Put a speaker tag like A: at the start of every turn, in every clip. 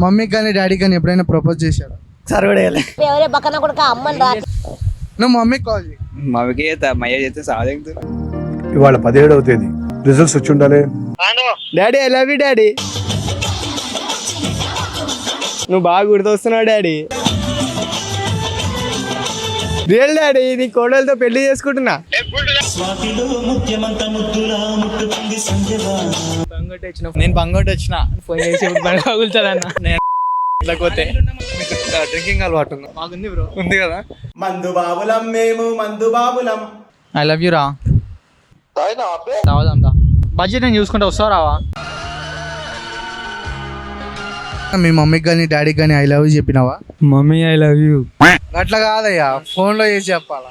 A: Mummy కానీ daddy కానీ ఎప్పుడైనా ప్రపోజ్ చేశాడు?
B: సార్ కూడా వేయలే.
A: నువ్వు మమ్మీకి కాల్ చేయి.
C: మమ్మీకి మయ్య చేస్తే సాధించు.
D: ఇవాళ 17వ తేదీ రిజల్ట్స్ వచ్చి ఉండాలి.
B: Daddy I love you daddy. నువ్వు బాగా గుర్తొస్తున్నావు డాడీ. రియల్ డాడీ, నీ కోడలతో పెళ్లి చేసుకుంటున్నా.
C: నేను బంగోటి వచ్చిన ఫోన్ చేసి పగులుతాదన్న. లేకపోతే డ్రింకింగ్ అలవాటు బాగుంది బ్రో. ఉంది కదా.
B: మందు బాబులం మేము, మందు బాబులం.
C: ఐ లవ్ యూ రా. తాగుదాం దా. బడ్జెట్ నేను చూసుకుంటా, వస్తావా రావా?
A: మీ మమ్మీకి కానీ డాడీకి కానీ ఐ లవ్ యూ చెప్పినావా?
C: మమ్మీ ఐ లవ్ యూ
A: అట్లా కాదయ్యా, ఫోన్ లో చేసి చెప్పాలా.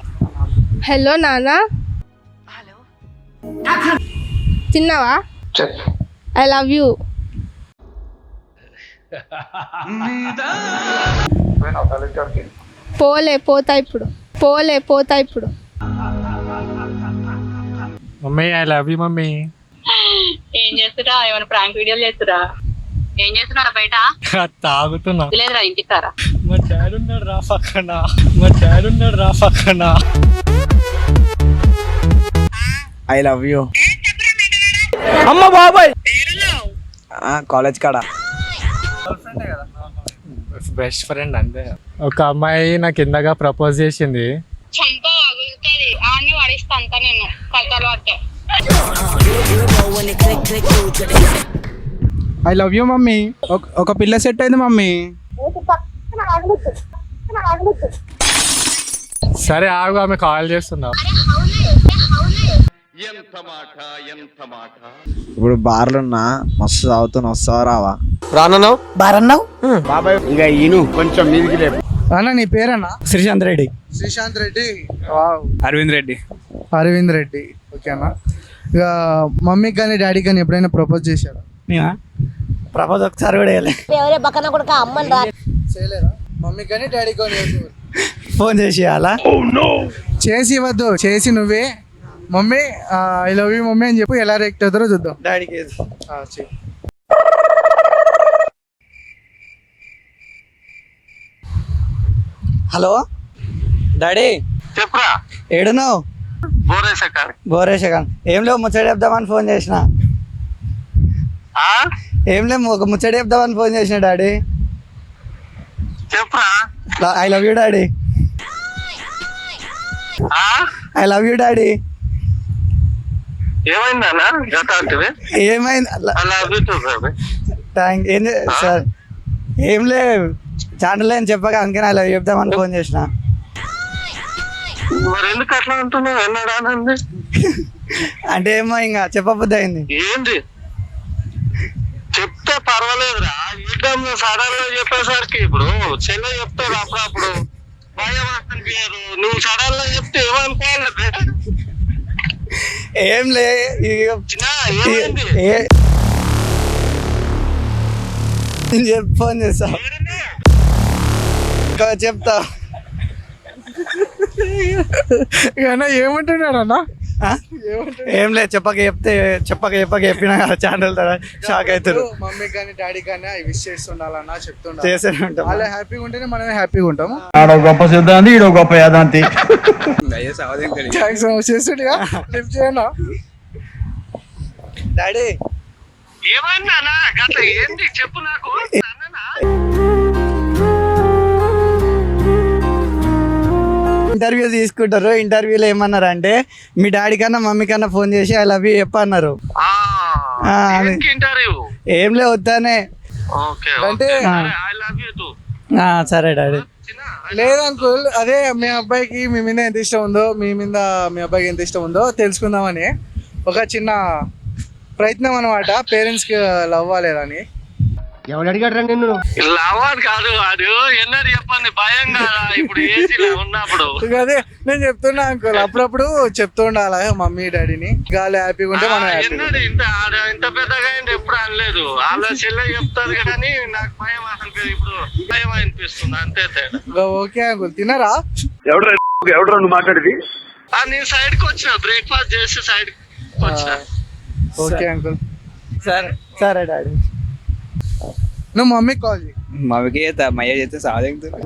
E: హలో నానా, తిన్నావా? I love you. పోతా ఇప్పుడు.
C: Mummy I love you. Mummy
F: ఏం చేస్తురా? ఏమైనా ప్రాంక్ వీడియోలు చేస్తురా? ఏం చేస్తున్నారా బయట?
C: తాగుతున్నా.
F: లేదురా, ఇంటికి రారా.
C: మా డాడీ ఉన్నాడు రా పక్కన.
B: I love you. అమ్మ బాబాయ్. కాలేజ్ కాడ
C: బెస్ట్ ఫ్రెండ్ అంతే. ఒక అమ్మాయి నాకు కిందగా ప్రపోజ్ చేసింది.
F: చంప పగులుతుంది. ఆన్ని వాడిస్తా అంతా నేను కథలు అంటే.
A: I love you mummy. ఒక పిల్ల సెట్ అయింది మమ్మీ.
C: సరే ఆగు, ఆమె కాల్ చేస్తున్నా.
B: ఇప్పుడు బార్లున్నా మస్తు తాగుతున్నా, వస్తావా రావా?
C: రానన్నావు
B: బారన్నావు బాబాయ్. ఇక ఈను కొంచెం మీదికి లేపు.
A: అన్న నీ పేరన్నా?
B: శ్రీశాంత్ రెడ్డి.
A: శ్రీశాంత్ రెడ్డి.
C: అరవింద్ రెడ్డి.
A: అరవింద్ రెడ్డి. ఓకే అన్న. ఇక మమ్మీకి కానీ డాడీకి కానీ ఎప్పుడైనా ప్రపోజ్ చేశాడు?
B: ప్రపోజ్ ఒకసారి కూడా వేయలే.
A: చేయలేదా? మమ్మీ కానీ డాడీ కానీ
B: ఫోన్ చేసి అలా
A: చేసి ఇవ్వద్దు, చేసి నువ్వే mummy I love you mummy అని చెప్పు. ఎలా రియాక్ట్ అవుతారో చూద్దాం.
B: డాడీకి. హలో డాడీ,
G: చెప్పురా.
B: ఏడున్నావు? బోరేశకాన్. ఏం లేవు, ముచ్చట చెప్దామని ఫోన్ చేసిన. ఏం లేవు, ఒక ముచ్చట చెప్దామని ఫోన్ చేసిన డాడీ.
G: చెప్పురా.
B: I love you daddy. I love you daddy.
G: ఏమైందన్నా?
B: ఏమైంది? థ్యాంక్. సార్ ఏం లేవు, ఛానల్ అని చెప్పగా అందుకని ఐ లవ్ యూ చెప్దామని ఫోన్ చేసిన.
G: మరి ఎందుకు అట్లా అంటున్నావు? ఎన్నడానండి
B: అంటే ఏమో ఇంకా చెప్పబుద్ధి అయింది.
G: ఏంటి చెప్తే పర్వాలేదురా. యుద్ధంలో సడన్ గా చెప్పేసరికి ఇప్పుడు చెల్లె చెప్తాడు అప్పుడప్పుడు భయం అనిపించదు. నువ్వు సడన్ గా చెప్తే ఏమనుకోవాలి?
B: ఏం లే, ఫోన్ చేస్తా చెప్తా.
A: ఏమంటున్నాడు అన్న?
B: ఏం లేదు, చెప్పక చెప్పినా కదా ఛానల్ షాక్ అవుతారు.
A: మమ్మీ కానీ డాడీ కానీ విష్ చేస్తుండాలన్నా చెప్తుండాలి.
B: చేస్తూనే ఉంటాం.
A: వాళ్ళు హ్యాపీగా ఉంటేనే మనమే హ్యాపీగా ఉంటాము.
D: ఆడో గొప్ప సిద్ధాంతి, ఈడో గొప్ప యాదాంతి.
A: చేస్తుండగా లిఫ్ట్ చేయనా
B: డాడీ?
G: ఏమైందా గట్ల? ఏంటి చెప్పు నాకు.
B: ఇంటర్వ్యూ తీసుకుంటారు. ఇంటర్వ్యూలో ఏమన్నారు అంటే మీ డాడీ కన్నా మమ్మీ కన్నా ఫోన్ చేసి ఐ లవ్ యూ చెప్పన్నారు. ఏం లే, వద్దానే
A: అంటే
B: సరే డాడీ.
A: లేదు అంకుల్, అదే మీ అబ్బాయికి మీ మీద ఎంత ఇష్టం ఉందో, మీ మీద మీ అబ్బాయికి ఎంత ఇష్టం ఉందో తెలుసుకుందామని ఒక చిన్న ప్రయత్నం అనమాట. పేరెంట్స్కి లవ్ అవ్వలేదని.
B: ఎవరు అడిగాడు రా నిన్ను?
G: లవ్వాడు కాదు వాడు. ఎన్నది చెప్పండి, భయం కాదా ఇప్పుడు ఏసీలో ఉన్నప్పుడు?
A: అదే నేను చెప్తున్నా అంకుల్, అప్పుడప్పుడు చెప్తూ ఉండాలి మమ్మీ డాడీని. గాలి హ్యాపీగా ఉంటే మనం
G: ఎన్నది ఇంత పెద్దగా ఎప్పుడు అనలేదు. వాళ్ళ చెల్లె చెప్తారు కానీ నాకు భయం అసలు ఇప్పుడు భయం అనిపిస్తుంది, అంతే తేడా.
A: ఓకే అంకుల్, తినరా?
D: ఎవడరా నువ్వు మాట్లాడేది?
G: నేను సైడ్ కి వచ్చిన, బ్రేక్ఫాస్ట్ చేసి సైడ్ కి వచ్చిన.
A: Okay uncle.
B: సరే సరే డాడీ.
A: నువ్వు మమ్మీకి కాల్ చేయి.
C: మమ్మీకి చేస్తా, మయ్య చేస్తే సాధించుతుంది.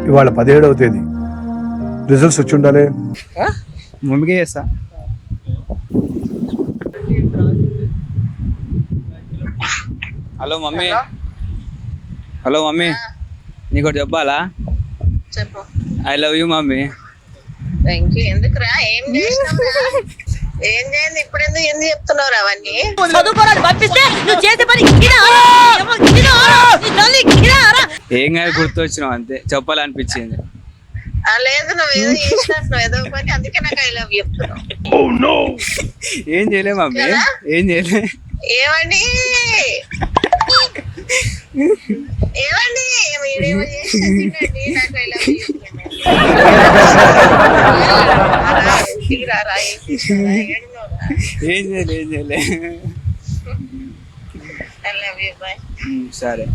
D: ఇవాళ 17వ తేదీ, రిజల్ట్స్ వచ్చి ఉండాలి.
C: మమ్మీకి చేస్తా. హలో మమ్మీ, హలో మమ్మీ, నీకు ఒకటి చెప్పాలా?
F: చెప్పు.
C: I love you mummy.
F: Thank you. ఎందుకురా? ఏం చేసినావురా? ఏం చేయండి ఇప్పుడు? ఎందుకు చెప్తున్నావు అవన్నీ?
C: ఏం కాదు, గుర్తొచ్చినావు అంతే, చెప్పాలనిపించింది.
F: లేదు, నువ్వు ఏదో చేసినట్టు ఏదో పని, అందుకే నాకు ఐ లవ్ చెప్తున్నావు.
C: ఏం చేయలే మమ్మీ, ఏం చేయలే.
F: ఏమండి ఏమండి మీరేమో చేసినట్టు నాకు ఐ లవ్
C: ఏం చేయలే, ఏం చేయలే.
F: I love you. బాయ్.
C: సరే.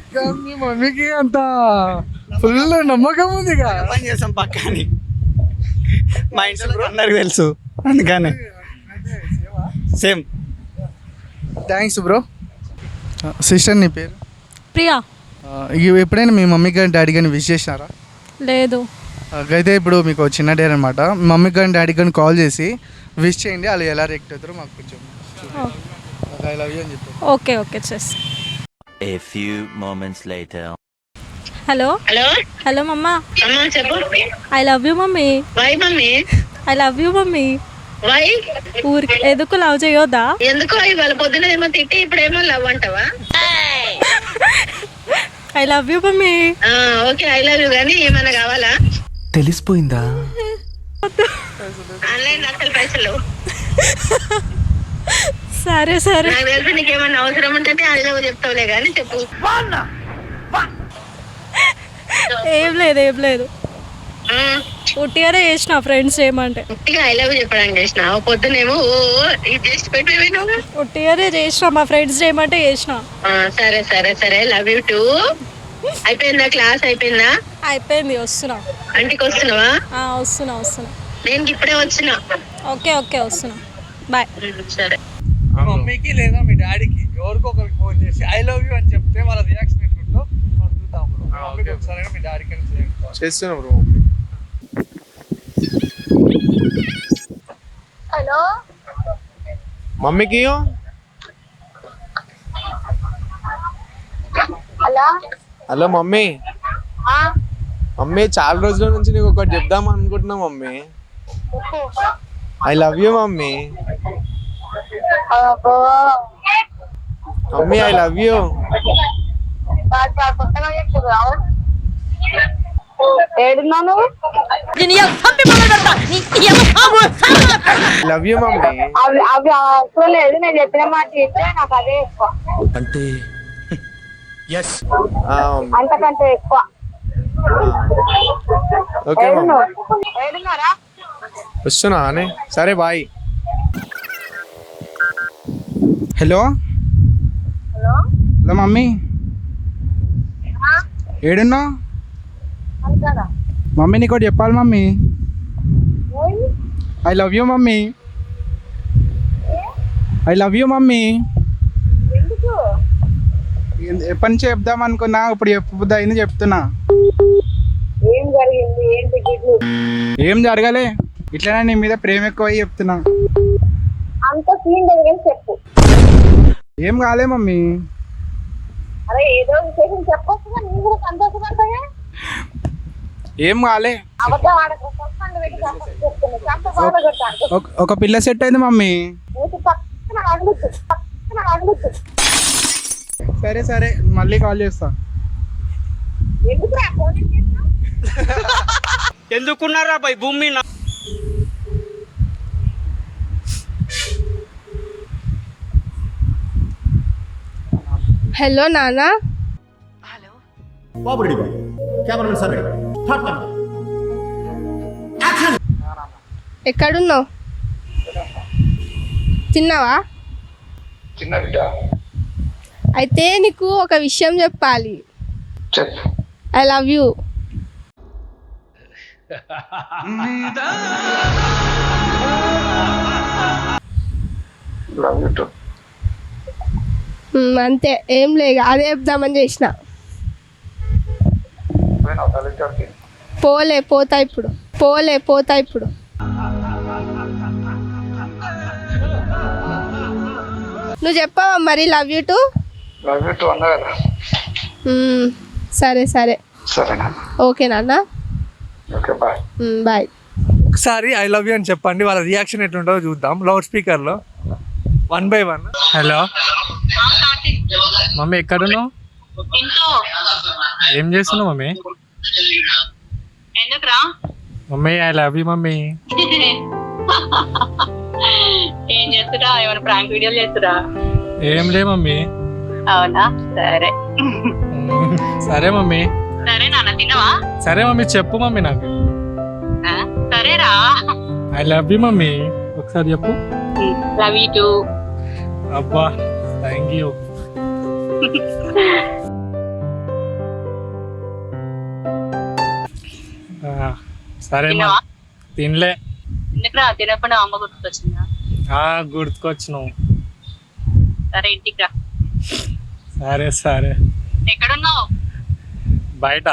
A: ఇంకా మీ మమ్మీకి అంత ఫుల్ నమ్మకం ఉంది ఇక.
B: పని చేస్తాం పక్కని, మా ఇంట్లో అందరికి తెలుసు అందుకని. సేమ్.
A: Thanks bro. సిస్టర్ నీ పేరు?
H: ప్రియా.
A: ఎప్పుడైనా మీ మమ్మీ కానీ డాడీ కానీ విష్ చేసినారా?
H: లేదు.
A: అయితే ఇప్పుడు మీకు చిన్న డేర్ అనమాట. మమ్మీ కానీ డాడీ కానీ కాల్ చేసి విష్ చేయండి, వాళ్ళు ఎలా రియాక్ట్ అవుతారో మాకు కొంచెం ఐ లవ్ యూ అని చెప్పి.
H: ఓకే ఓకే చేసి.
I: A few moments later.
H: Hello
F: hello
H: hello mamma.
F: అమ్మా చెప్పు.
H: I love you mummy.
F: Why mummy?
H: I love you mummy.
F: Why?
H: ఊరికి ఎందుకు లవ్ చేయొద్దా?
F: ఎందుకో ఇవాళ పొద్దున ఏమో తిట్టి ఇప్పుడేమో లవ్ అంటావా?
H: I love you mummy.
F: Okay I love you. కానీ ఏమైనా కావాలా?
I: తెలిసిపోయిందా?
F: ఆన్లైన్ అసలు పైసలు.
H: సరే సరే.
F: నాకు తెలిసి నీకేమన్నా అవసరం ఉంటే ఐ లవ్ చెప్తావులే కానీ చెప్పు.
H: ఏం లేదు ఏం లేదు, ఉట్టిగానే చేసిన ఫ్రెండ్స్ ఏమంటే.
F: ఉట్టిగా ఐ లవ్ చెప్పడానికి చేసిన పొద్దునేమో ఇది చేసి పెట్టిపోయినావు.
H: ఉట్టిగానే చేసిన, మా ఫ్రెండ్స్ ఏమంటే చేసిన.
F: సరే సరే సరే లవ్ యూ టూ. అయిపోయిందా? క్లాస్ అయిపోయిందా?
H: అయిపోయింది, వస్తున్నా.
F: ఇంటికి వస్తున్నావా?
H: వస్తున్నా వస్తున్నా.
F: నేను ఇప్పుడే వచ్చిన.
H: ఓకే ఓకే వస్తున్నా, బాయ్.
F: సరే.
A: మమ్మీకి లేదా మీ డాడీకి ఎవరికో ఒకరికి ఫోన్ చేసి ఐ లవ్ యూ అని చెప్తే వాళ్ళ రియాక్షన్ ఎట్లుందో మనం చూద్దాం బ్రో. మమ్మీకి ఒకసారి మీ డాడీకి
C: చేస్తున్నా బ్రో.
E: హలో
C: మమ్మీకి
E: హలో.
C: Hello mummy. మమ్మీ చాలా రోజుల నుంచి నీకు ఒకటి చెప్దాం అనుకుంటున్నా mummy. I love you mummy. Mummy I love you.
E: ఏడున్నాను.
C: Love you mummy.
E: అవి అవి అవసరం లేదు, నేను చెప్పిన మాట ఇస్తే నాకు అదే ఎక్కువ,
I: అంటే
E: అంతకంటే ఎక్కువ.
C: Okay mummy.
E: ఏడున్నారా?
C: వస్తున్నా అనే. సరే బాయ్.
A: హలో హలో మమ్మీ, ఏడున్నా? మమ్మీ నీకు ఒకటి చెప్పాలి mummy. I love you mummy. I love you mummy. ఎప్పటి నుంచి చెప్దాం అనుకున్నా, ఇప్పుడు చెప్పబుద్ది అయింది చెప్తున్నా.
E: ఏం జరిగింది? ఏంటి?
A: ఏం జరగలే, ఇట్లనే నీ మీద ప్రేమ ఎక్కువ చెప్తున్నా.
E: అంత సీన్ జరిగింది చెప్పు.
A: ఏం కాలే మమ్మీ.
E: అరే ఏదో విశేషం చెప్పొచ్చు, నేను కూడా సంతోషపడతాగా.
A: ఏం కాలే,
E: అబద్ధం ఆడకు. చెప్తున్నా
A: ఒక పిల్ల సెట్ అయింది మమ్మీ.
E: పక్కన అడుగుతు.
A: సరే సరే మళ్ళీ కాల్ చేస్తా.
E: ఎందుకు ఫోన్ చేసినా?
B: ఎందుకున్నారా పై భూమి?
E: హలో నానా. ఎక్కడున్నావు? తిన్నావా? అయితే నీకు ఒక విషయం చెప్పాలి. I love you.
G: Love you two.
E: అంతే ఏం లేదు, అదే చెప్దామని చేసిన. పోతా ఇప్పుడు. నువ్వు చెప్పావా మరి లవ్ యూ టు? సరే ఓకే నాన్న. బాయ్.
A: ఒకసారి ఐ లవ్ యూ అని చెప్పండి, వాళ్ళ రియాక్షన్ ఎట్లుంటుందో చూద్దాం లౌడ్ స్పీకర్లో 1 by 1. హలో మమ్మీ, ఎక్కడున్నావు? ఏం చేస్తున్నావు mummy? Mummy I love you mummy.
F: ఏం చేస్తురా? ఏమైనా ప్రాంక్ వీడియోలు చేస్తురా?
A: ఏం లే మమ్మీ.
F: అవునా? సరే
A: సరే మమ్మీ.
F: సరే నాన్న, తినవా?
A: సరే మమ్మీ, చెప్పు మమ్మీ నాకు.
F: సరేరా.
A: I love you mummy. ఒకసారి చెప్పు.
F: Love you to.
A: అబ్బా థ్యాంక్ యూ. సరే
F: తినవా?
A: తినలే.
F: ఎందుకురా తినకుండా అమ్మ గుర్తుకొచ్చిందా?
A: గుర్తుకొచ్చినావు.
F: సరే ఇంటికి రా.
A: సరే.
F: ఎక్కడున్నావు?
A: బయట.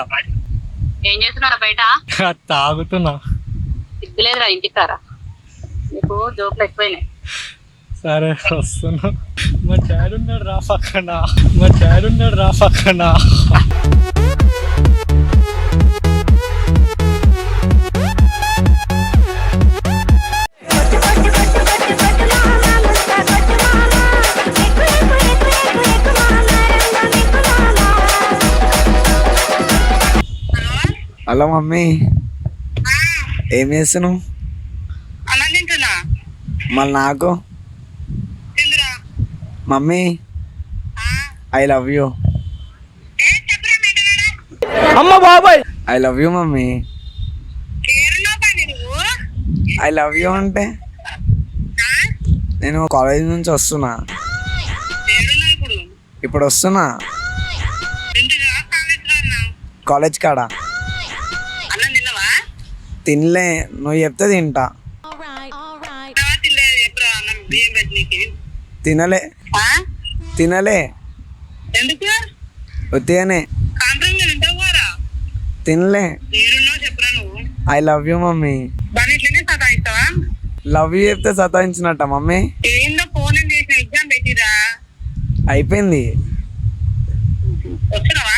F: ఏం చేస్తున్నారా బయట?
A: తాగుతున్నా.
F: సిగ్గులేదురా, ఇంటికి రారా. నీకు జోకులు ఎక్కువైనాయి.
A: సరే వస్తున్నా. మా డాడీ ఉన్నాడు రా పక్కన.
B: హలో మమ్మీ, ఏం చేస్తున్నావు?
F: అన్నం తింటున్నా.
B: మళ్ళీ నాకు మమ్మీ ఐ లవ్ యూ.
C: అమ్మ బాబాయ్,
B: I love you mummy. I love you అంటే నేను కాలేజ్ నుంచి వస్తున్నా. ఇప్పుడు వస్తున్నా కాలేజ్ కాడ. తినలే, నువ్వు చెప్తే తింటా. తినలే
F: ఎందుకు?
B: ఉత్తిగానే తినలే.
F: చెప్పురా నువ్వు.
B: I love you mummy.
F: ఇట్లనే సతాయిస్తావా?
B: లవ్ యూ చెప్తే సతాయించినట్ట మమ్మీ.
F: ఏందో ఫోన్ చేసిన ఎగ్జామ్ పెట్టిరా?
B: అయిపోయింది.
F: వచ్చినావా?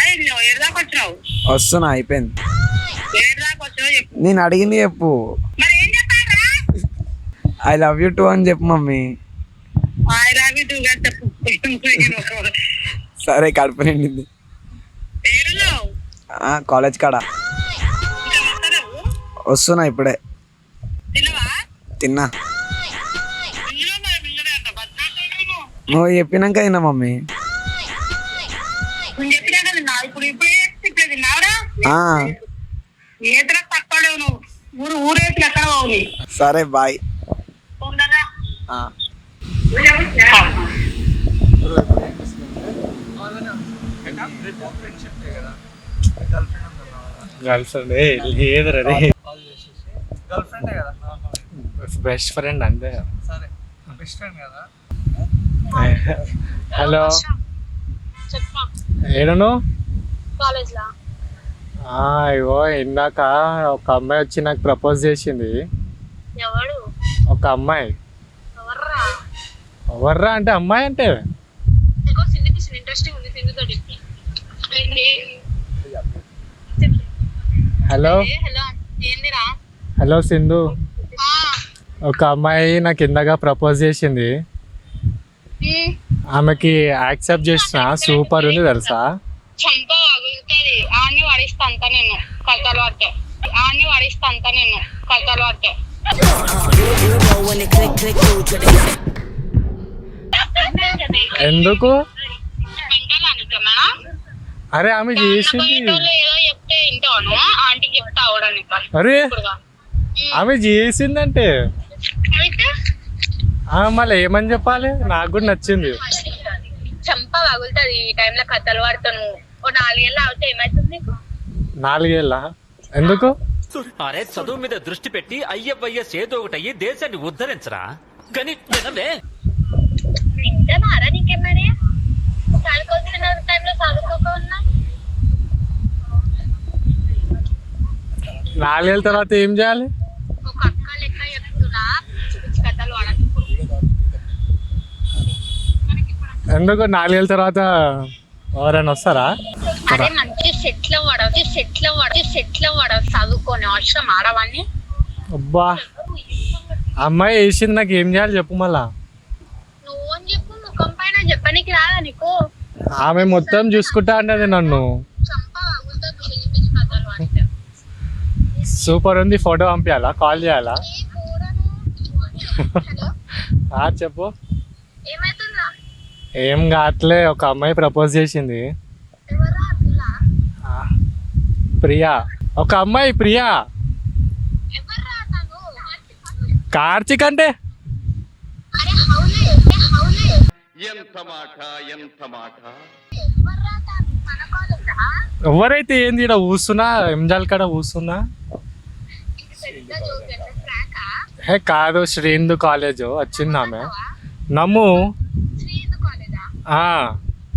F: ఏడుదాకా వచ్చినావు?
B: వస్తున్నా, అయిపోయింది.
F: ఏడుదాకా వచ్చినావు చెప్పు.
B: నేను అడిగింది చెప్పు.
F: మరి ఏం చెప్పారా?
B: ఐ లవ్ యూ టూ అని చెప్పు mummy.
F: I love you two చెప్పు.
B: సరే, కడుపు నిండింది.
F: ఏడున్నావు?
B: కాలేజ్ కాడ వస్తున్నా ఇప్పుడే.
F: తినవా?
B: తిన్నా. నువ్వు చెప్పినాక తిన్నా మమ్మీ.
F: ఏదైనా తక్కువ నువ్వు ఊరేసి ఎక్కడ పోవు.
B: సరే బాయ్.
A: గర్ల్ ఫ్రెండ్ లేదు రే. బెస్ట్ ఫ్రెండ్ అంతే. సరే బెస్ట్ ఫ్రెండ్ కదా. హలో ఏడను? ఇగో ఇందాక ఒక అమ్మాయి వచ్చి నాకు ప్రపోజ్ చేసింది. ఒక అమ్మాయి. ఎవర్రా అంటే అమ్మాయి అంటే హలో హలో సింధు, ఒక అమ్మాయి నాకు ఇందాక ప్రపోజ్ చేసింది. ఆమెకి యాక్సెప్ట్ చేసిన. సూపర్ ఉంది తెలుసా. ఎందుకు? అరే ఆమె చేసింది. అరే ఆమె చేసిందంటే మళ్ళీ ఏమని చెప్పాలి? నాకు కూడా నచ్చింది.
F: చంప పగులుతుంది ఈ టైంలో కథలు పడతాను. 4 ఏళ్ళు అవుతే ఏమైతుంది?
A: 4 ఏళ్ళ? ఎందుకు?
I: అరే చదువు మీద దృష్టి పెట్టి అయ్యవయ్యస్ ఏదో ఒకటి అయ్యి దేశాన్ని ఉద్ధరించరా. కానీ
F: ఇంతమారా నీకేమని?
C: 4 ఏళ్ళ తర్వాత ఏం చేయాలి?
F: ఒక అక్క లెక్క చెప్తున్నా, పిచ్చి కథలు వాడకు.
C: ఎందుకు 4 ఏళ్ళ తర్వాత ఎవరైనా వస్తారా?
F: అరే మంచి సెట్లు వాడవు చదువుకొని అవసరం ఆడవాన్ని.
C: అబ్బా అమ్మాయి వేసింది, నాకు ఏం చేయాలి చెప్పు మళ్ళా.
F: నువ్వు అని చెప్పు, ముఖం పైన చెప్పనికి రాదా నీకు?
C: ఆమె మొత్తం చూసుకుంటా అన్నది నన్ను.
F: చంప పగులుతుంది నువ్వు ఈ పిచ్చి కథలు అంటే.
C: సూపర్ ఉంది, ఫోటో పంపించాలా, కాల్ చేయాలా?
F: ఏ కూరను? హలో,
C: చెప్పు.
F: ఏమైతుందా?
C: ఏం కావట్లే, ఒక అమ్మాయి ప్రపోజ్ చేసింది.
F: ఎవరా పిల్ల?
C: ప్రియా, ఒక అమ్మాయి ప్రియా.
F: ఎవర్రా తను?
C: కార్తీక్ అంటే
F: అరే హౌలే.
I: ఎంత మాట
F: ఎవర్రా తను? మన కాలేజా?
C: ఎవరైతే ఏంది, ఇక్కడ కూస్తున్నా, ఎంజాల్ కాడ కూస్తున్నా.
F: పెద్ద జోక్ అంటే ఫ్రాకా?
C: హే కాదు, శ్రీందు కాలేజ్ వచ్చింది ఆమె. నమ్ము.
F: శ్రీందు కాలేజా?
C: ఆ,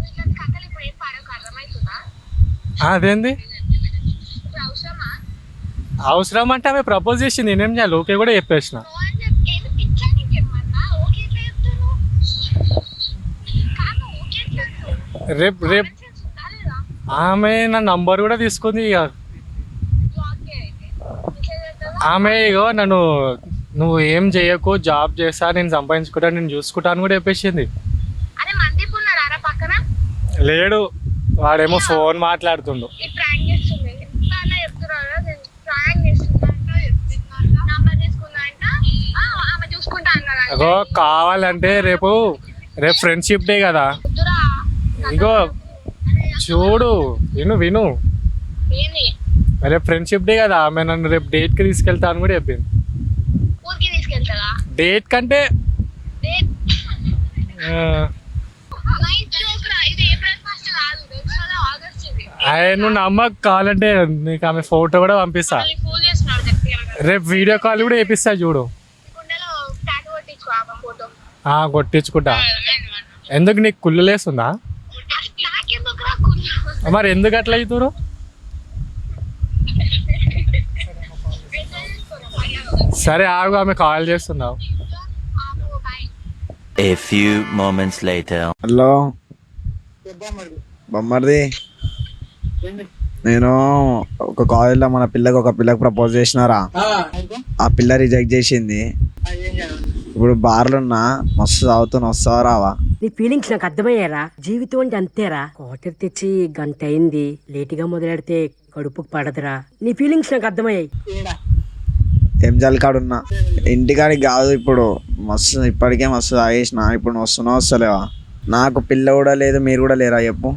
F: వీళ్ళకి కథలు ఇప్పుడు ఏం పాడకు, అర్థమవుతుందా?
C: అదేంది
F: ఇప్పుడు అవసరమా?
C: అవసరం అంటే ఆమె ప్రపోజ్ చేసింది, నేనేం చేయాలి? ఓకే కూడా చెప్పేసిన.
F: నువ్వు అని చెప్పి ఏదో పిచ్చా నీకేమన్నా? ఓకే ఎట్లా చెప్తున్నావు? కాదు, ఓకే ఎట్లా అంటావు?
C: రేపు
F: సెన్స్ ఉందా లేదా?
C: ఆమె నా నంబర్ కూడా తీసుకుంది. ఇక
F: ఓకే అయితే ఎట్లా చేద్దాం?
C: ఆమె ఇగో నన్ను, నువ్వు ఏం చేయకు, జాబ్ చేస్తా, నేను సంపాదించుకుంటా, నేను చూసుకుంటాను కూడా చెప్పేసింది.
F: అరే మందీప్ ఉన్నారా పక్కన?
C: లేడు, వాడేమో ఫోన్ మాట్లాడుతుండు.
F: ఈ ప్రాంక్ చేస్తుంది ఎంత అలా చెప్తున్నారా? నేను ప్రాంక్ చేస్తున్నా, నంబర్ తీసుకుందంట, ఆమె చూసుకుంటా అన్నారా?
C: ఇగో కావాలంటే రేపు ఫ్రెండ్షిప్ డే కదా,
F: వద్దురా.
C: ఇగో చూడు, విను
F: ఏంది?
C: రేపు ఫ్రెండ్షిప్ డే కదా, ఆమె నన్ను రేపు డేట్కి తీసుకెళ్తాను కూడా చెప్పింది.
F: ఊరికి తీసుకెళ్తారా?
C: డేట్ కంటే
F: నైట్ జోక్ రా, ఇది ఏప్రిల్ ఫస్ట్ కాదు, తెలుసా? ఆగస్ట్ ఇది.
C: నువ్వు నమ్మకు, కావాలంటే నీకు ఆమె ఫోటో కూడా పంపిస్తా.
F: మళ్ళీ ఫోన్ చేస్తున్నాడు గట్టిగా.
C: రేపు వీడియో కాల్ కూడా వేపిస్తా చూడు.
F: గుండెలో టాటూ కొట్టించు ఆ ఫోటో.
C: కొట్టించుకుంటా. ఎందుకు నీకు కుళ్ళు లేస్తుందా?
F: నాకెందుకు రా కుళ్ళు?
C: మరి ఎందుకు అట్లా అవుతురు? సరే ఆగు, ఆమె కాల్ చేస్తున్నావు.
J: A few moments later.
B: Hello బొమ్మర్ది, నేను ఒక కాలేజ్లో మన ఒక పిల్లకి ప్రపోజ్ చేసినారా, ఆ పిల్ల రిజెక్ట్ చేసింది. ఇప్పుడు బార్లు ఉన్నా, మస్తు తాగుతున్నా, వస్తావా రావా?
K: నీ ఫీలింగ్స్ నాకు అర్థమయ్యారా? జీవితం అంటే అంతేరా. వాటర్ తెచ్చి గంట అయింది, లేటుగా మొదలెడితే కడుపుకు పడదురా. నీ ఫీలింగ్స్ నాకు అర్థమయ్యాయి.
B: ఏం జల్కాడున్నా, ఇంటికాడికి కాదు ఇప్పుడు, మస్తు ఇప్పటికే మస్తు తాగేసిన. ఇప్పుడు నువ్వు వస్తున్నావు వస్తలేవా? నాకు పిల్ల కూడా లేదు, మీరు కూడా లేరా చెప్పు?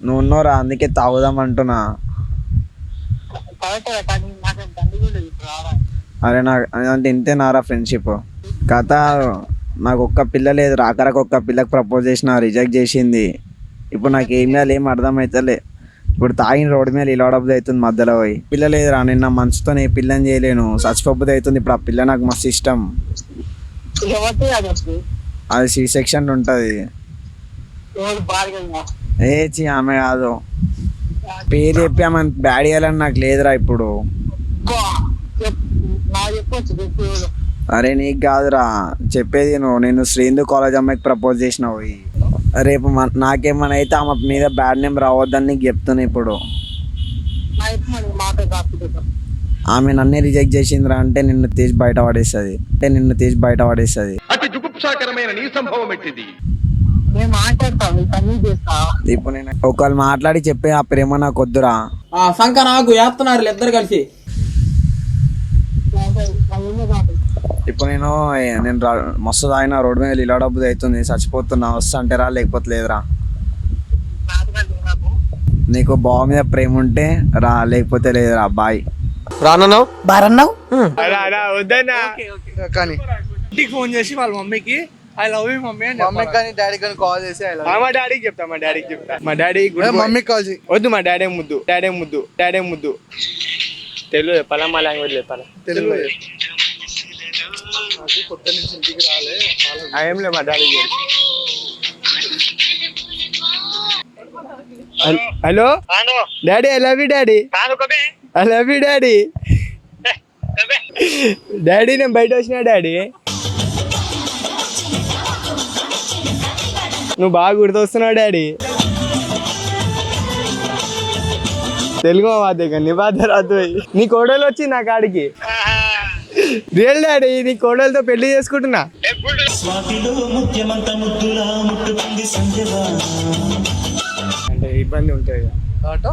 B: నువ్వు ఉన్నావురా, అందుకే తాగుదాం అంటున్నా. అరే అంటే ఇంతేనారా ఫ్రెండ్షిప్ కథ? నాకు ఒక్క పిల్ల లేదు, రాకరాక ఒక్క పిల్లకి ప్రపోజ్ చేసిన, రిజెక్ట్ చేసింది. ఇప్పుడు నాకు ఏం చేయాలి, ఏం అర్థమవుతలే. ఇప్పుడు తాగిన రోడ్డు మీద ఇలాడబుద్ధి అవుతుంది, మధ్యలో పోయి. పిల్ల లేదురా, నిన్న మనసుతో ఏ పిల్లని చేయలేను, చచ్చిపోబుద్ధి అవుతుంది. ఇప్పుడు ఆ పిల్ల నాకు మస్తు ఇష్టం. అది సి సెక్షన్ ఉంటుంది. ఆమె కాదు, పేరు చెప్పి ఆమె బ్యాడ్ చేయాలని నాకు లేదురా ఇప్పుడు. అరే నీకు కాదురా చెప్పేది, నేను శ్రీందు కాలేజ్ అమ్మాయికి ప్రపోజ్ చేసినావు. రేపు నాకేమన్నా అయితే ఆమె మీద బ్యాడ్ నేమ్ రావద్దని నీకు చెప్తున్నా. ఇప్పుడు ఆమె నన్నే రిజెక్ట్ చేసిందిరా అంటే నిన్ను తీసి బయట పడేస్తుంది.
I: అతి జుగుప్సాకరమైన నీ సంభవం ఎట్టిది?
B: ఇప్పుడు నేను ఒకళ్ళు మాట్లాడి చెప్పే ఆ ప్రేమ నాకు వద్దురా.
L: సంక నాకు వేస్తున్నారు ఇద్దరు కలిసి.
B: ఇప్పుడు నేను మస్తు తాగిన, రోడ్డు మీద ఇలా డబ్బుది అవుతుంది, చచ్చిపోతున్నా. వస్తా అంటే రా, లేకపోతే లేదురా. నీకు బావ మీద ప్రేమ ఉంటే రా, లేకపోతే లేదురా. బాయ్.
C: రానన్నావు
K: బారన్నావు.
C: వద్దన్నా.
A: కానీ
C: ఇంటికి ఫోన్ చేసి వాళ్ళ మమ్మీకి ఐ లవ్ యూ మమ్మీ అని
A: మమ్మీకి కానీ డాడీకి కానీ కాల్ చేసి I love you.
C: మా డాడీకి చెప్తా. మా డాడీ
A: మమ్మీకి కాల్ చేయి.
C: వద్దు, మా డాడీ ముద్దు. తెలుగు చెప్పాలా, మా లాంగ్వేజ్ చెప్పాలా?
A: తెలుగు కొత్త నుంచి ఇంటికి రాలే.
C: ఏం లేదు, మా daddy hello daddy, I love you daddy, I love you daddy. Daddy నేను బయట వచ్చినా డాడీ, నువ్వు బాగా గుర్తొస్తున్నావు డాడీ. తెలుగు వాద్య నీ బాధ రాదు. నీ కోడలు వచ్చి నా కాడికి. రియల్ డాడీ, నీ కోడలతో పెళ్లి చేసుకుంటున్నా. అంటే ఇబ్బంది ఉంటుంది
A: ఆటో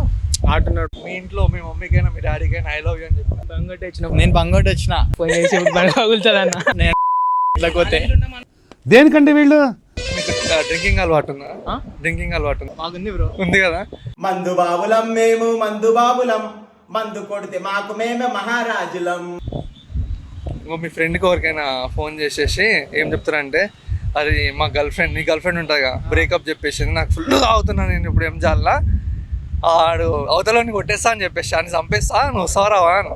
C: ఆటున్నాడు.
A: మీ ఇంట్లో మీ మమ్మీకైనా మీ డాడీకైనా ఐ లవ్ యూ అని చెప్పి
C: బంగొట్టి వచ్చిన, నేను బంగొట్టి వచ్చిన ఫోన్ చేసి బండి పగులుతుందన్న. నేను లేకపోతే
D: దేనికంటే వీళ్ళు
A: మీకు డ్రింకింగ్ అలవాటు ఉందా? డ్రింకింగ్ అలవాటు ఉందా?
C: మాకుంది బ్రో.
A: ఉంది కదా.
L: మందు బాబులం మేము, మందు బాబులం, మందు కొడితే మాకు మేమే మహారాజులం.
A: ఇంకో మీ ఫ్రెండ్కి ఎవరికైనా ఫోన్ చేసేసి ఏం చెప్తారంటే, అది మా గర్ల్ ఫ్రెండ్, నీ గర్ల్ ఫ్రెండ్ ఉంటుంది కదా, బ్రేకప్ చెప్పేసింది, నాకు ఫుల్ తాగుతున్నా నేను ఇప్పుడు ఏం చేయాలా, ఆడు అవతలని కొట్టేస్తా అని చెప్పేసి అని చంపేస్తా, నువ్వు వస్తావరావా అని.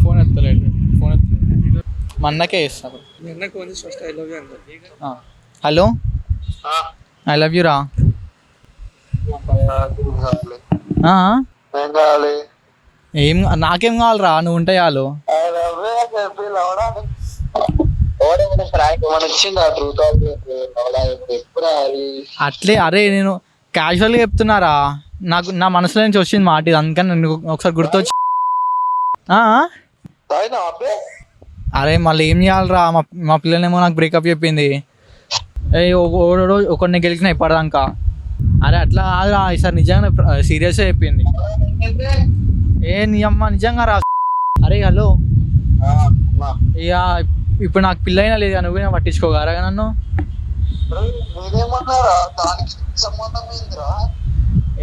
C: ఫోన్ ఎత్తలేదు, ఫోన్ ఎత్తలేదు. మా అన్నకే ఇస్తాను.
A: మీ అన్నకి ఫోన్ చేసి ఫస్ట్ ఐ లవ్ యూ అంటారు.
C: హలో, ఐ లవ్ యూ రా. ఏం నాకేం కావాలరా, నువ్వు ఉంటే చాలు. అట్లే అరే, నేను క్యాజువల్గా చెప్తున్నారా, నాకు నా మనసులో నుంచి వచ్చింది మాట ఇది, అందుకని నేను ఒకసారి గుర్తొచ్చి. అరే మళ్ళీ ఏం చేయాలరా, మా పిల్లనేమో నాకు బ్రేకప్ చెప్పింది. ఒకరిని గెలిచిన ఇప్పటిదాకా. అరే అట్లా కాదురా, ఈసారి నిజంగా సీరియస్గా చెప్పింది. ఏ నీ అమ్మ నిజంగా రా. అరే హలో, ఇక ఇప్పుడు నాకు పిల్లైనా లేదు, నువ్వే పట్టించుకోగలరా నన్ను.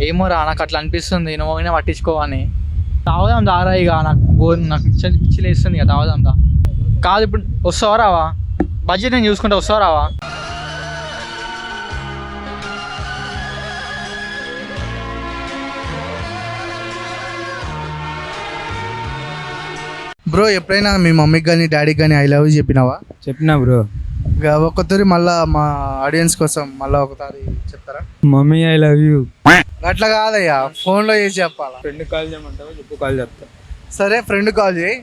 C: ఏమో రా, నాకు అట్లా అనిపిస్తుంది, నువ్వైనా పట్టించుకోవని. తాగుదాం దారా, ఇక నాకు పిచ్చి లేస్తుంది ఇక, తాగుదాం దా. కాదు ఇప్పుడు వస్తావా రావా, బడ్జెట్ నేను చూసుకుంటా, వస్తావా రావా.
A: బ్రో ఎప్పుడైనా మీ మమ్మీకి కానీ డాడీకి కానీ ఐ లవ్ యూ చెప్పినావా?
C: చెప్పినా బ్రో.
A: ఒకసారి మళ్ళా మా ఆడియన్స్ కోసం మళ్ళీ ఒకసారి చెప్తారా?
C: Mummy I love you.
A: అట్లా కాదయ్యా, ఫోన్లో చేసి చెప్పాలా?
C: ఫ్రెండ్ కాల్ చేయమంటావా చెప్పు, కాల్ చెప్తా.
A: సరే ఫ్రెండ్ కాల్ చేయి.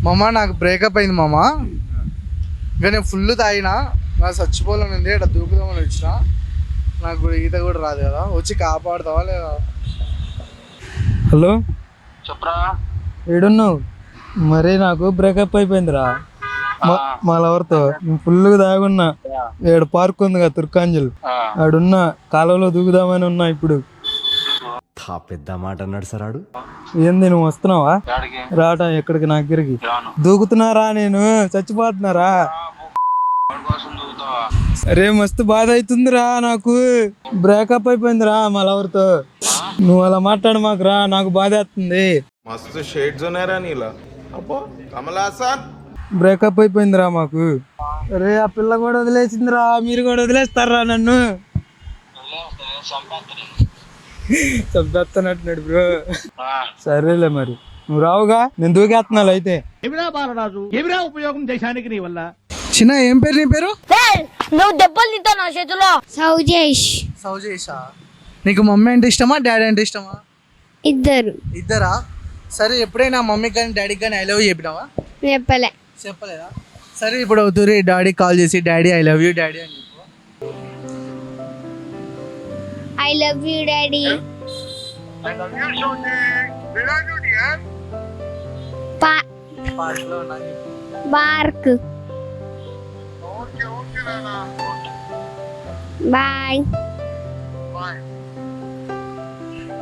A: మామ నాకు బ్రేకప్ అయింది మామ, ఇంకా నేను ఫుల్ తాగినా, నాకు చచ్చిపోవాలని ఉంది, ఇక్కడ దూకుదామని వచ్చిన, నాకు ఈత కూడా రాదు కదా, వచ్చి కాపాడుతావా లేదా?
C: హలో
G: చెప్పరా,
C: ఏడున్నావు? మరి నాకు బ్రేకప్ అయిపోయిందిరా మా లవర్తో. ఫుల్గా దాగున్నా, ఏడు పార్క్ ఉంది కదా తుర్కాంజల్, ఆడున్నా కాలువలో దూకుదామని ఉన్నా. ఇప్పుడు
I: పెద్ద మాట అన్నాడు సరాడు.
C: ఏంది నువ్వు వస్తున్నావా? రాట ఎక్కడికి, నా దగ్గరికి దూకుతున్నారా, నేను చచ్చిపోతున్నారా. అరే మస్తు బాధ అవుతుందిరా, నాకు బ్రేకప్ అయిపోయిందిరా మా లవర్తో. నువ్వు అలా మాట్లాడు మాకురా, నాకు బాధ అవుతుంది.
M: మస్తు షేడ్స్ ఉన్నారా నీలా, అబ్బో కమలాసన్.
C: బ్రేకప్ అయిపోయిందిరా మాకు. అరే ఆ పిల్ల కూడా వదిలేసిందిరా, మీరు కూడా వదిలేస్తారా నన్ను? చంపేస్తానట్టున్నాడు బ్రో. సరేలే మరి, నువ్వు రావుగా, నేను దూకేస్తున్నాను అయితే.
D: ఉపయోగం దేశానికి నీ వల్ల.
A: చిన్న ఏం పేరు నీ పేరు?
F: నువ్వు దెబ్బలు తింటావు నా చేతిలో.
E: సౌజేష్.
A: సౌజేషా? నీకు మమ్మీ అంటే ఇష్టమా డాడీ అంటే ఇష్టమా?
E: ఇద్దరు.
A: ఇద్దరా? సరే ఎప్పుడైనా మమ్మీకి కానీ డాడీకి కానీ ఐ లవ్ యూ చెప్పినావా? చెప్పలేదా? సరే ఇప్పుడు అవుతుంది, డాడీ కాల్ చేసి daddy I love you daddy అని చెప్పు.
E: I love you daddy. Park. Bye.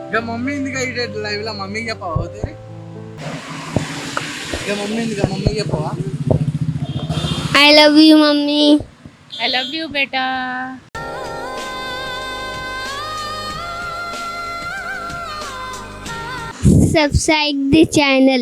A: ఇక మమ్మీ ఎందుకు అయితే లైవ్ లో మమ్మీకి చెప్పవా అవుతుంది? ఇక మమ్మీ ఎందుకు మమ్మీకి చెప్పవా?
E: I love you mummy.
H: I love you beta.
E: Subscribe the channel.